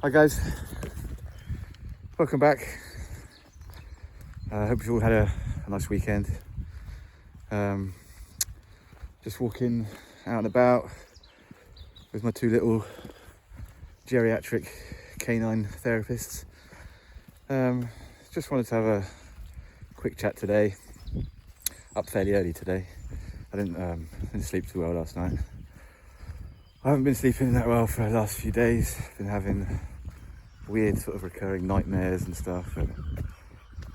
Hi guys, welcome back. I hope you all had a nice weekend. Just walking out and about with my two little geriatric canine therapists. Just wanted to have a quick chat today. Up fairly early today. I didn't sleep too well last night. I haven't been sleeping that well for the last few days. Been having weird sort of recurring nightmares and stuff, and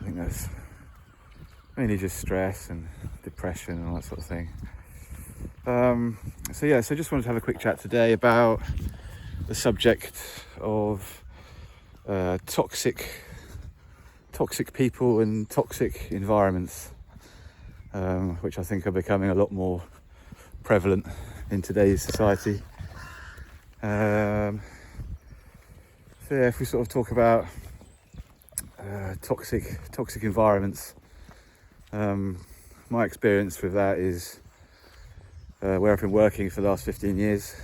I think that's mainly just stress and depression and all that sort of thing. So just wanted to have a quick chat today about the subject of toxic people and toxic environments, which I think are becoming a lot more prevalent in today's society. If we sort of talk about toxic environments, my experience with that is where I've been working for the last 15 years.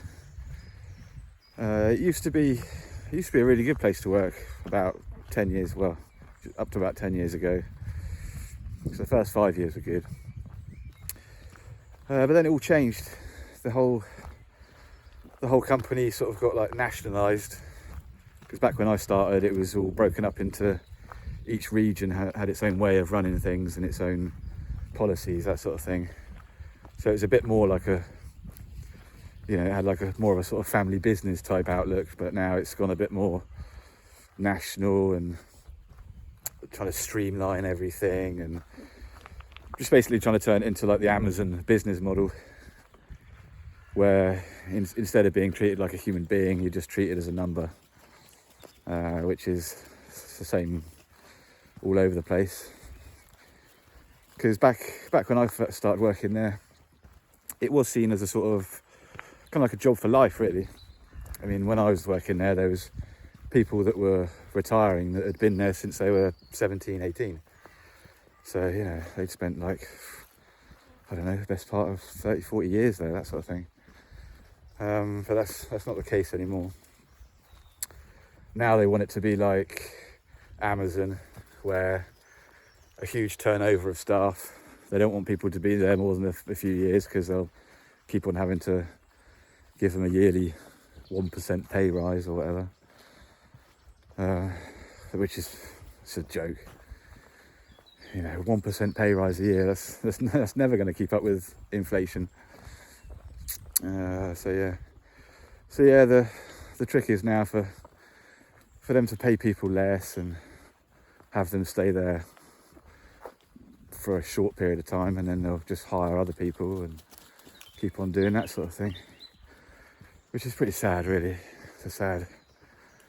It used to be a really good place to work about 10 years, well, up to about 10 years ago. So the first 5 years were good. But then it all changed. The whole company sort of got like nationalised, because back when I started it was all broken up into each region had its own way of running things and its own policies, that sort of thing. So it was a bit more like it had like a more of a sort of family business type outlook, but now it's gone a bit more national and trying to streamline everything and just basically trying to turn it into like the Amazon business model, where instead of being treated like a human being, you're just treated as a number, which is the same all over the place. Because back when I first started working there, it was seen as a sort of kind of like a job for life, really. I mean, when I was working there was people that were retiring that had been there since they were 17, 18. So, they'd spent like, I don't know, the best part of 30, 40 years there, that sort of thing. But that's not the case anymore. Now they want it to be like Amazon, where a huge turnover of staff. They don't want people to be there more than a few years, because they'll keep on having to give them a yearly 1% pay rise or whatever, which is a joke. 1% pay rise a year, that's never going to keep up with inflation. The trick is now for them to pay people less and have them stay there for a short period of time, and then they'll just hire other people and keep on doing that sort of thing, which is pretty sad, really. It's a sad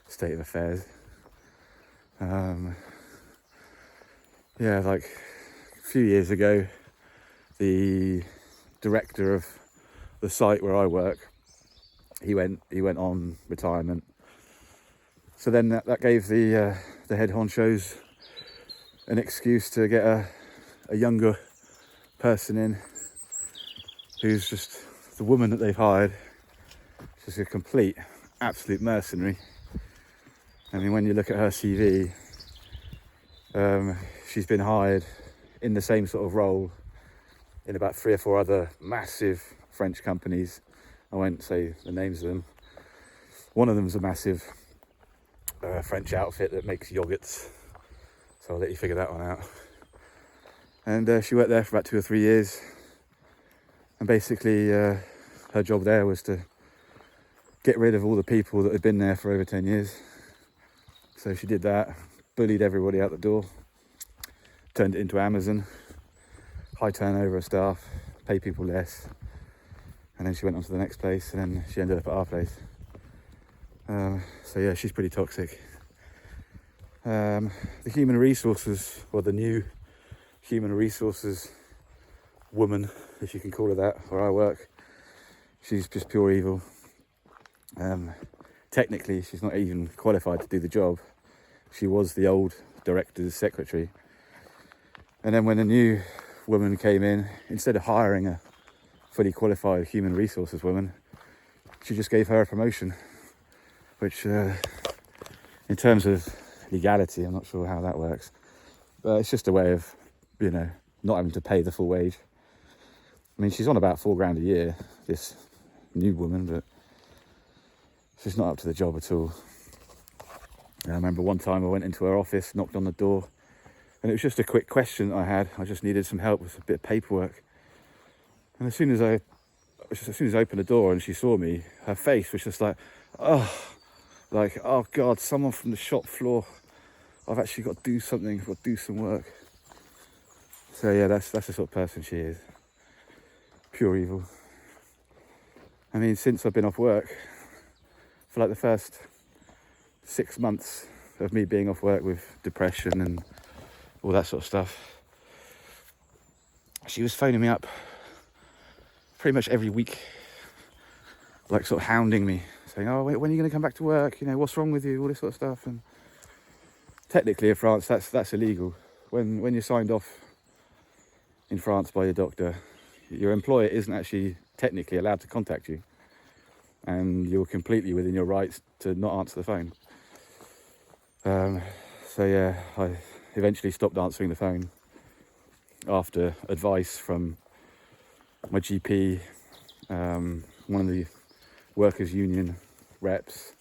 state of affairs. Like a few years ago, the director of the site where I work, he went on retirement. So then that gave the head honchos an excuse to get a younger person in, who's just the woman that they've hired. She's a complete, absolute mercenary. I mean, when you look at her CV, she's been hired in the same sort of role in about 3 or 4 other massive French companies. I won't say the names of them. One of them's a massive French outfit that makes yogurts, so I'll let you figure that one out. And she worked there for about 2 or 3 years, and basically her job there was to get rid of all the people that had been there for over 10 years. So she did that, bullied everybody out the door, turned it into Amazon, high turnover of staff, pay people less, and then she went on to the next place, and then she ended up at our place. She's pretty toxic. The human resources, or the new human resources woman, if you can call her that, where I work, she's just pure evil. Technically, she's not even qualified to do the job. She was the old director's secretary. And then when a new woman came in, instead of hiring a fully qualified human resources woman, she just gave her a promotion, which in terms of legality, I'm not sure how that works, but it's just a way of, not having to pay the full wage. I mean, she's on about £4,000 a year, this new woman, but she's not up to the job at all. I remember one time I went into her office, knocked on the door, and it was just a quick question I had. I just needed some help with a bit of paperwork. And as soon as I opened the door and she saw me, her face was just like, oh God, someone from the shop floor. I've actually got to do something, I've got to do some work. So yeah, that's the sort of person she is. Pure evil. I mean, since I've been off work, for like the first 6 months of me being off work with depression and all that sort of stuff, she was phoning me up pretty much every week, like sort of hounding me, saying, oh, wait, when are you going to come back to work? What's wrong with you? All this sort of stuff. And technically in France, that's illegal. When you're signed off in France by your doctor, your employer isn't actually technically allowed to contact you, and you're completely within your rights to not answer the phone. So yeah, I eventually stopped answering the phone after advice from my GP, one of the workers' union reps,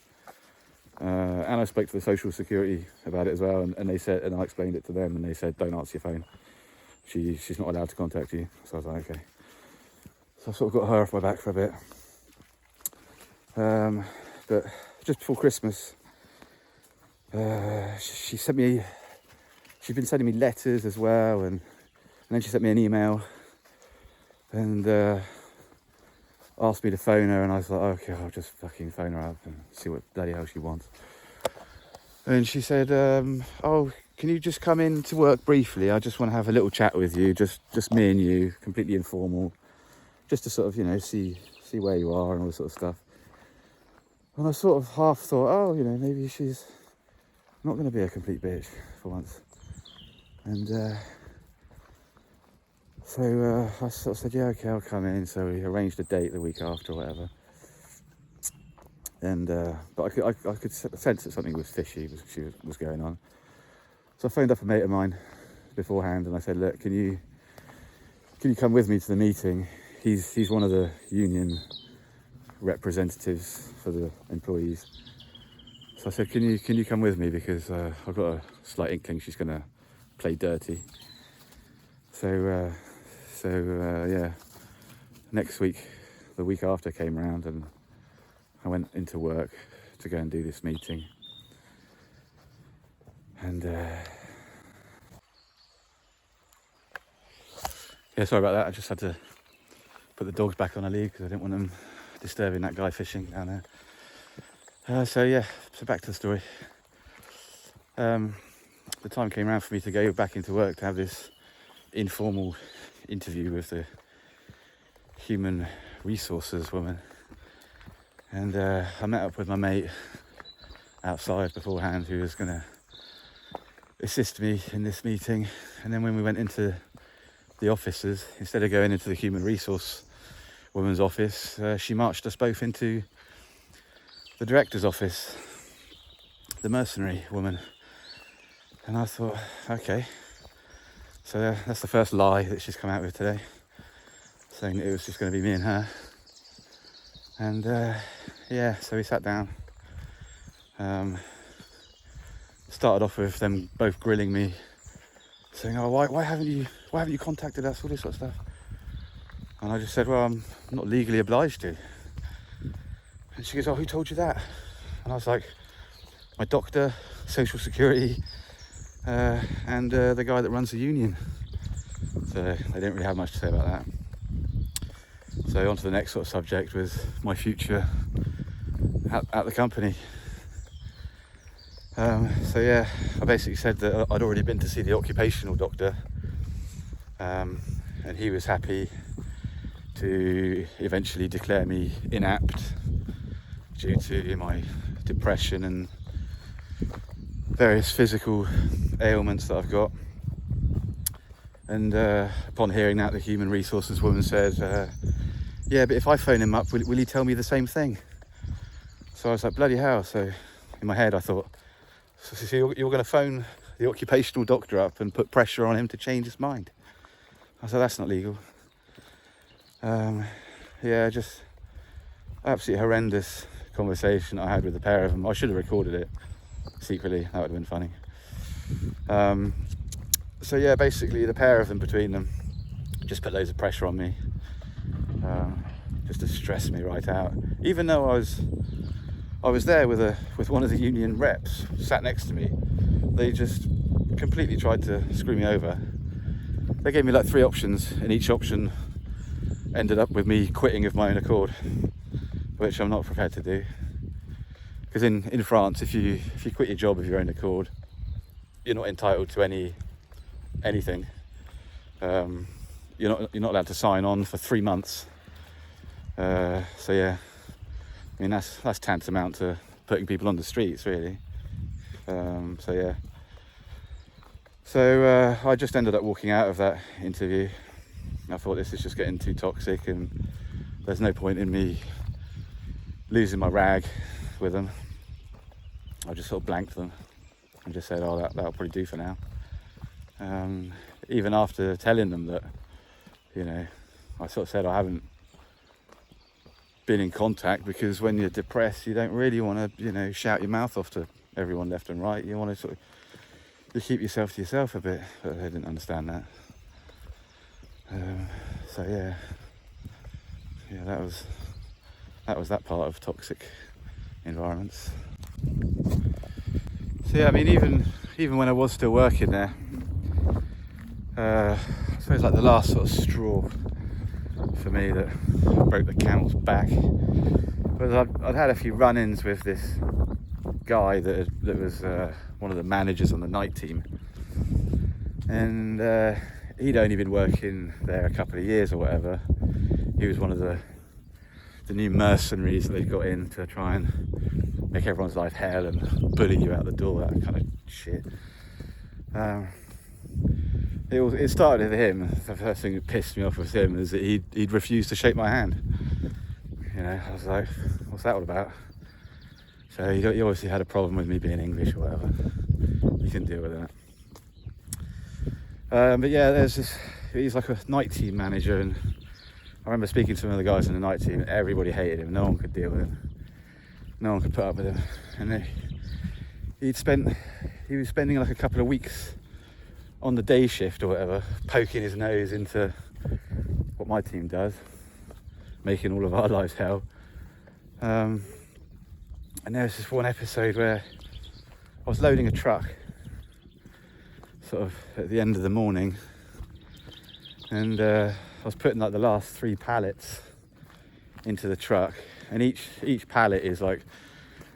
and I spoke to the Social Security about it as well, and they said, and I explained it to them, and they said, don't answer your phone. She's not allowed to contact you. So I was like, okay. So I sort of got her off my back for a bit. But just before Christmas, she's been sending me letters as well, and then she sent me an email and asked me to phone her, and I was like, okay, I'll just fucking phone her up and see what bloody hell she wants. And she said, oh, can you just come in to work briefly? I just want to have a little chat with you, just me and you, completely informal, just to sort of, see where you are and all this sort of stuff. And I sort of half thought, oh, maybe she's not going to be a complete bitch for once. And so I sort of said, yeah, okay, I'll come in. So we arranged a date the week after or whatever. And but I could sense that something was fishy was going on. So I phoned up a mate of mine beforehand, and I said, look, can you come with me to the meeting? He's one of the union representatives for the employees. So I said, can you come with me, because I've got a slight inkling she's going to play dirty. So yeah, next week, the week after came around, and I went into work to go and do this meeting. And yeah, sorry about that. I just had to put the dogs back on a lead because I didn't want them disturbing that guy fishing down there. So back to the story. The time came around for me to go back into work to have this informal interview with the human resources woman. And I met up with my mate outside beforehand, who was going to assist me in this meeting. And then when we went into the offices, instead of going into the human resource woman's office, she marched us both into the director's office, the mercenary woman. And I thought, okay, so that's the first lie that she's come out with today, saying that it was just going to be me and her. And so we sat down. Started off with them both grilling me, saying, oh, why haven't you contacted us, all this sort of stuff. And I just said, well, I'm not legally obliged to. And she goes, oh, who told you that? And I was like, my doctor, Social Security, and the guy that runs the union. So they didn't really have much to say about that. So on to the next sort of subject with my future at the company. I basically said that I'd already been to see the occupational doctor, and he was happy to eventually declare me inapt due to my depression and various physical ailments that I've got. And upon hearing that, the human resources woman said, yeah, but if I phone him up, will he tell me the same thing? So I was like, bloody hell. So in my head I thought, So you're going to phone the occupational doctor up and put pressure on him to change his mind. I said, that's not legal. Yeah, just absolutely horrendous conversation I had with the pair of them. I should have recorded it secretly, that would have been funny. So yeah, basically the pair of them between them just put loads of pressure on me, just to stress me right out. Even though I was there with one of the union reps sat next to me, they just completely tried to screw me over. They gave me like 3 options, and each option ended up with me quitting of my own accord, which I'm not prepared to do. Because in France, if you quit your job of your own accord, you're not entitled to anything. You're not allowed to sign on for 3 months. So yeah, I mean that's tantamount to putting people on the streets, really. So yeah. So I just ended up walking out of that interview. I thought this is just getting too toxic, and there's no point in me losing my rag with them. I just sort of blanked them and just said, oh, that'll probably do for now. Even after telling them that, you know, I sort of said I haven't been in contact, because when you're depressed, you don't really want to, you know, shout your mouth off to everyone left and right. You want to sort of you keep yourself to yourself a bit, but they didn't understand that. So yeah, that was that part of toxic environments. So yeah, I mean, even when I was still working there, I suppose like the last sort of straw for me that broke the camel's back was I'd had a few run-ins with this guy that was one of the managers on the night team, and he'd only been working there a couple of years or whatever. He was one of the new mercenaries that they got in to try and make everyone's life hell and bully you out the door, that kind of shit. It started with him. The first thing that pissed me off with him is that he'd refused to shake my hand. You know, I was like, what's that all about? So he obviously had a problem with me being English or whatever. He couldn't deal with that. But yeah, he's like a night team manager, and I remember speaking to some of the guys in the night team. Everybody hated him. No one could deal with him. No one could put up with him. And he was spending like a couple of weeks on the day shift or whatever, poking his nose into what my team does, making all of our lives hell. And there was this one episode where I was loading a truck sort of at the end of the morning, and I was putting like the last 3 pallets into the truck, and each pallet is like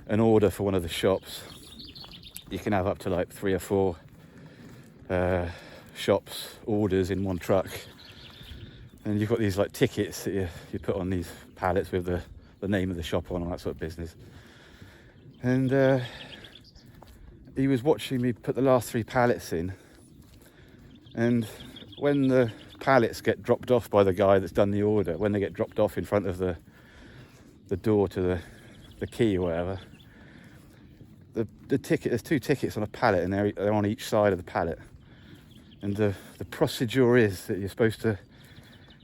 an order for one of the shops. You can have up to like 3 or 4 shops orders in one truck, and you've got these like tickets that you put on these pallets with the name of the shop on, all that sort of business. And he was watching me put the last 3 pallets in, and when the pallets get dropped off by the guy that's done the order, when they get dropped off in front of the door to the key or whatever, the ticket, there's 2 tickets on a pallet, and they're on each side of the pallet. And the procedure is that you're supposed to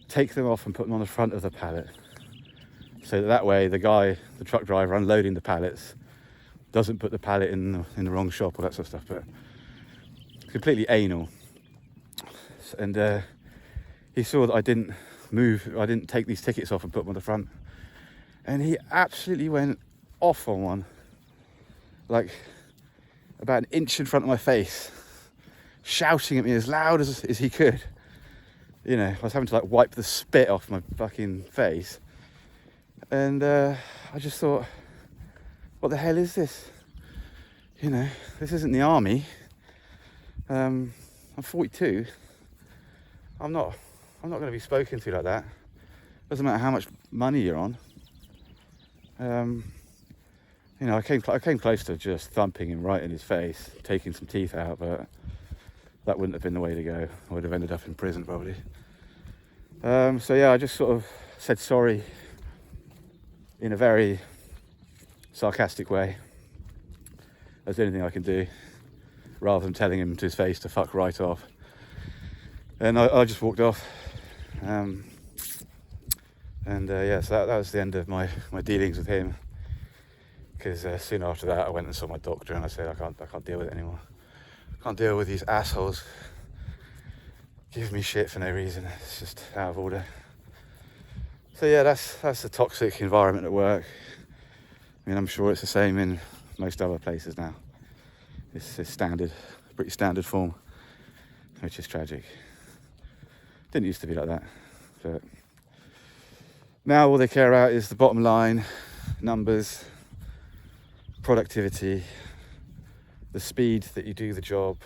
take them off and put them on the front of the pallet, so that way the truck driver unloading the pallets doesn't put the pallet in the wrong shop, all that sort of stuff. But completely anal. And he saw that I didn't take these tickets off and put them on the front, and he absolutely went off on one, like about an inch in front of my face, shouting at me as loud as he could. You know, I was having to like wipe the spit off my fucking face. And I just thought, what the hell is this? You know, this isn't the army. I'm 42. I'm not going to be spoken to like that. Doesn't matter how much money you're on. You know, I came close to just thumping him right in his face, taking some teeth out, but that wouldn't have been the way to go. I would have ended up in prison probably. So yeah, I just sort of said sorry in a very sarcastic way, That's the only thing I can do, rather than telling him to his face to fuck right off. And I just walked off. So that was the end of my dealings with him. Because soon after that, I went and saw my doctor, and I said I can't deal with it anymore. I can't deal with these assholes giving me shit for no reason. It's just out of order. So yeah, that's the toxic environment at work. I mean, I'm sure it's the same in most other places now. It's pretty standard form, which is tragic. Didn't used to be like that, but now all they care about is the bottom line, numbers, productivity, the speed that you do the job,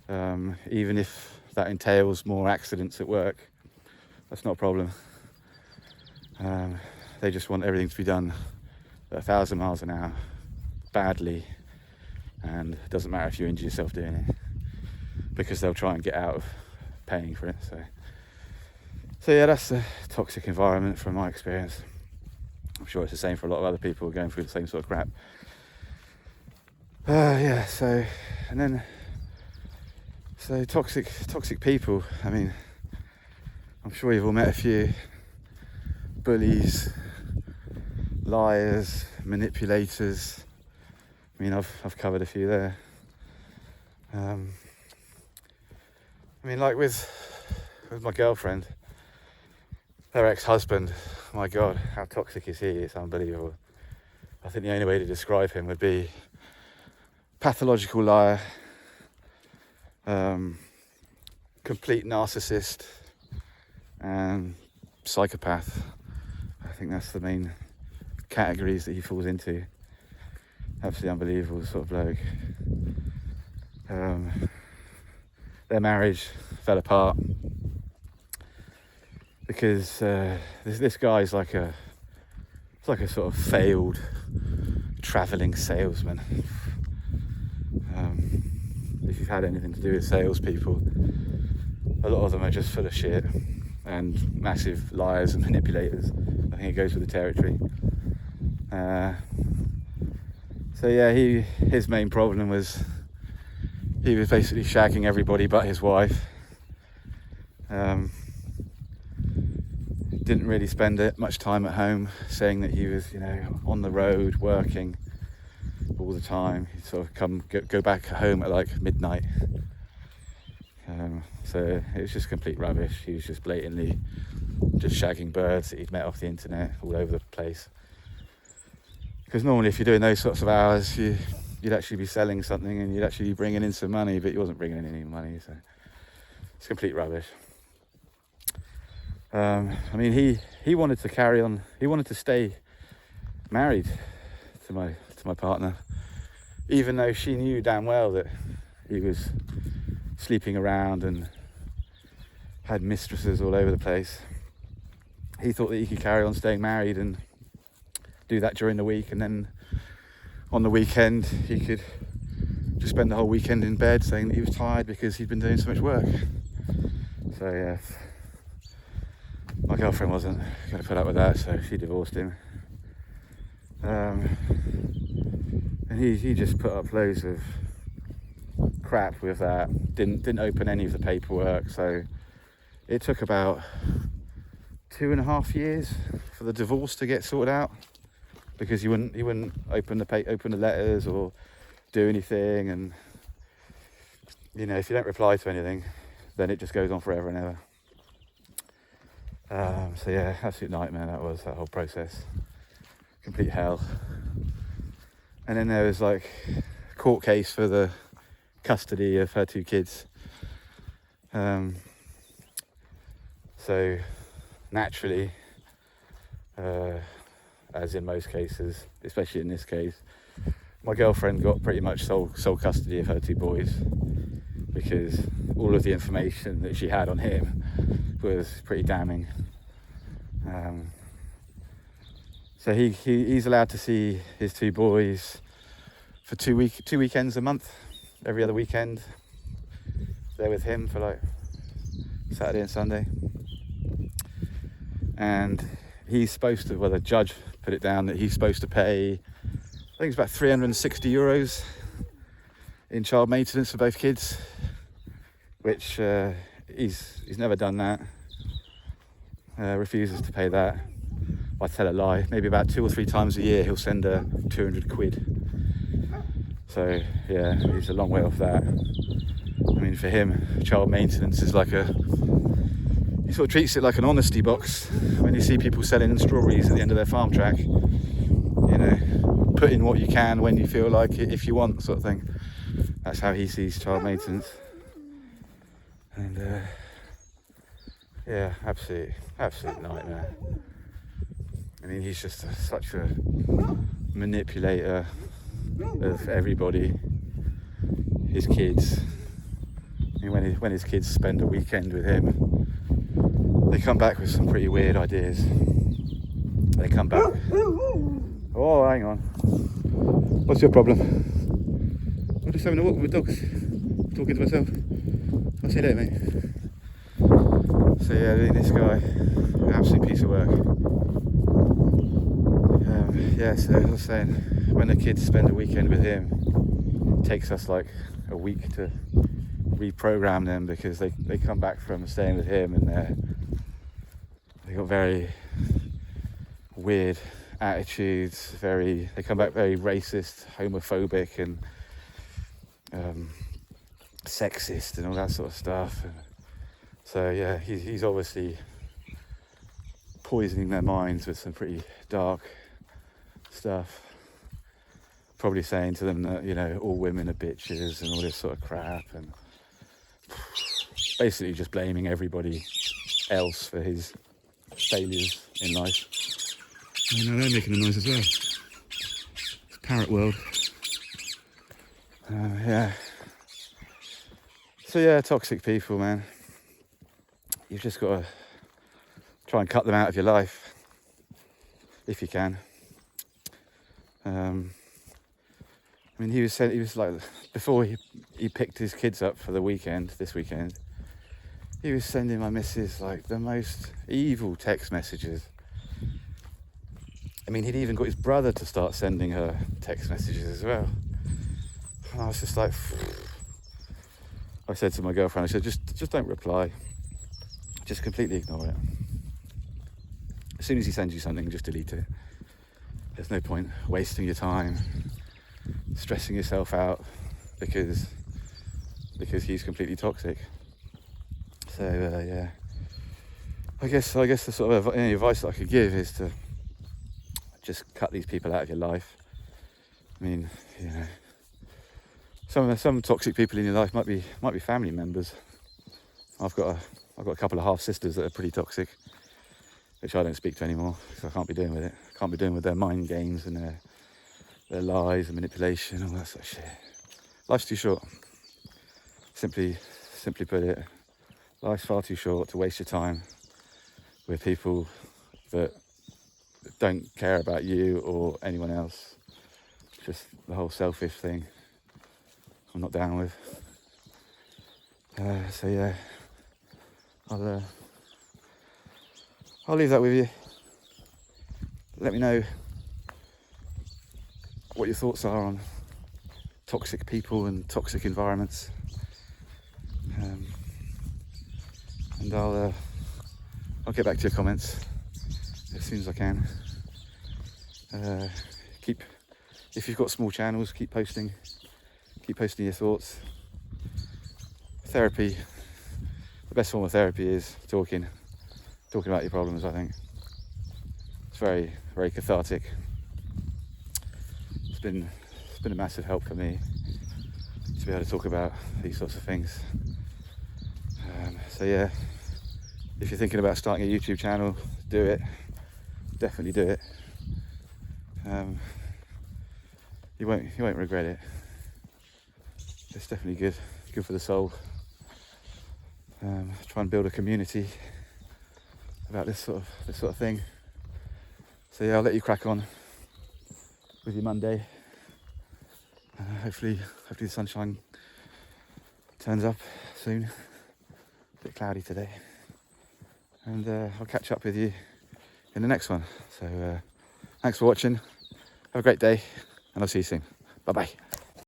even if that entails more accidents at work. That's not a problem. They just want everything to be done at 1,000 miles an hour, badly, and it doesn't matter if you injure yourself doing it, because they'll try and get out of paying for it. So yeah, that's the toxic environment from my experience. I'm sure it's the same for a lot of other people going through the same sort of crap. So toxic people. I mean, I'm sure you've all met a few. Bullies, liars, manipulators. I mean, I've covered a few there. I mean, like with my girlfriend, her ex-husband, my God, how toxic is he? It's unbelievable. I think the only way to describe him would be pathological liar, complete narcissist, and psychopath. I think that's the main categories that he falls into. Absolutely unbelievable sort of bloke. Their marriage fell apart because this guy's like a sort of failed travelling salesman. If you've had anything to do with salespeople, a lot of them are just full of shit and massive liars and manipulators. I think it goes with the territory. So yeah, his main problem was he was basically shagging everybody but his wife. Didn't really spend much time at home, saying that he was, on the road working all the time. He'd sort of go back home at like midnight. So it was just complete rubbish. He was just blatantly just shagging birds that he'd met off the internet all over the place. Because normally if you're doing those sorts of hours, you'd actually be selling something and you'd actually be bringing in some money, but he wasn't bringing in any money, so it's complete rubbish. I mean, he wanted to carry on. He wanted to stay married to my partner, even though she knew damn well that he was sleeping around and had mistresses all over the place. He thought that he could carry on staying married and do that during the week, and then on the weekend he could just spend the whole weekend in bed saying that he was tired because he'd been doing so much work. So yeah, my girlfriend wasn't going to put up with that, so she divorced him. And he just put up loads of crap with that. Didn't open any of the paperwork, so it took about 2.5 years for the divorce to get sorted out, because he wouldn't open the letters or do anything, and if you don't reply to anything, then it just goes on forever and ever. So yeah, absolute nightmare that whole process, complete hell. And then there was like a court case for the custody of her 2 kids. So naturally, as in most cases, especially in this case, my girlfriend got pretty much sole custody of her 2 boys, because all of the information that she had on him was pretty damning. So he's allowed to see his 2 boys for 2 weekends a month, every other weekend. They're with him for like Saturday and Sunday. And he's supposed to, the judge put it down that he's supposed to pay I think it's about €360 in child maintenance for both kids, which he's never done that. Refuses to pay that. I tell a lie. Maybe about 2 or 3 times a year he'll send her £200. So yeah, he's a long way off that. I mean, for him, child maintenance is like he sort of treats it like an honesty box. When you see people selling strawberries at the end of their farm track, you know, put in what you can when you feel like it, if you want, sort of thing. That's how he sees child maintenance. And yeah, absolute nightmare. I mean, he's just such a manipulator of everybody. His kids. I mean, when his kids spend a weekend with him, they come back with some pretty weird ideas. They come back. Oh, hang on. What's your problem? I'm just having a walk with dogs. Talking to myself. I'll see you later, mate. So yeah, this guy, absolute piece of work. Yeah, so as I was saying, when the kids spend a weekend with him, it takes us like a week to reprogram them, because they come back from staying with him and they got very weird attitudes, they come back very racist, homophobic and sexist and all that sort of stuff. And so yeah, he's obviously poisoning their minds with some pretty dark stuff. Probably saying to them that, you know, all women are bitches and all this sort of crap, and basically just blaming everybody else for his failures in life. Oh no, they're making a noise as well. It's Parrot World. Yeah. So yeah, toxic people, man. You've just got to try and cut them out of your life if you can. I mean, he was like, before he picked his kids up for the weekend, this weekend, he was sending my missus like the most evil text messages. I mean, he'd even got his brother to start sending her text messages as well. And I was just like, I said to my girlfriend, I said, just don't reply. Just completely ignore it. As soon as he sends you something, just delete it. There's no point wasting your time, stressing yourself out because he's completely toxic. So yeah, I guess the sort of any advice that I could give is to just cut these people out of your life. I mean, you know, some toxic people in your life might be family members. I've got a couple of half sisters that are pretty toxic, which I don't speak to anymore because I can't be doing with it. I can't be doing with their mind games and their lies and manipulation and all that sort of shit. Life's too short. Simply put it, life's far too short to waste your time with people that don't care about you or anyone else. Just the whole selfish thing I'm not down with. So yeah, I'll leave that with you. Let me know what your thoughts are on toxic people and toxic environments. And I'll get back to your comments as soon as I can. If you've got small channels, keep posting your thoughts. Therapy, the best form of therapy is talking about your problems. I think it's very, very cathartic. It's been a massive help for me to be able to talk about these sorts of things. So yeah, if you're thinking about starting a YouTube channel, do it. Definitely do it. You won't regret it. It's definitely good for the soul. Try and build a community about this sort of thing. So yeah, I'll let you crack on with your Monday. Hopefully the sunshine turns up soon. A bit cloudy today. And I'll catch up with you in the next one. So thanks for watching. Have a great day. and I'll see you soon. Bye bye.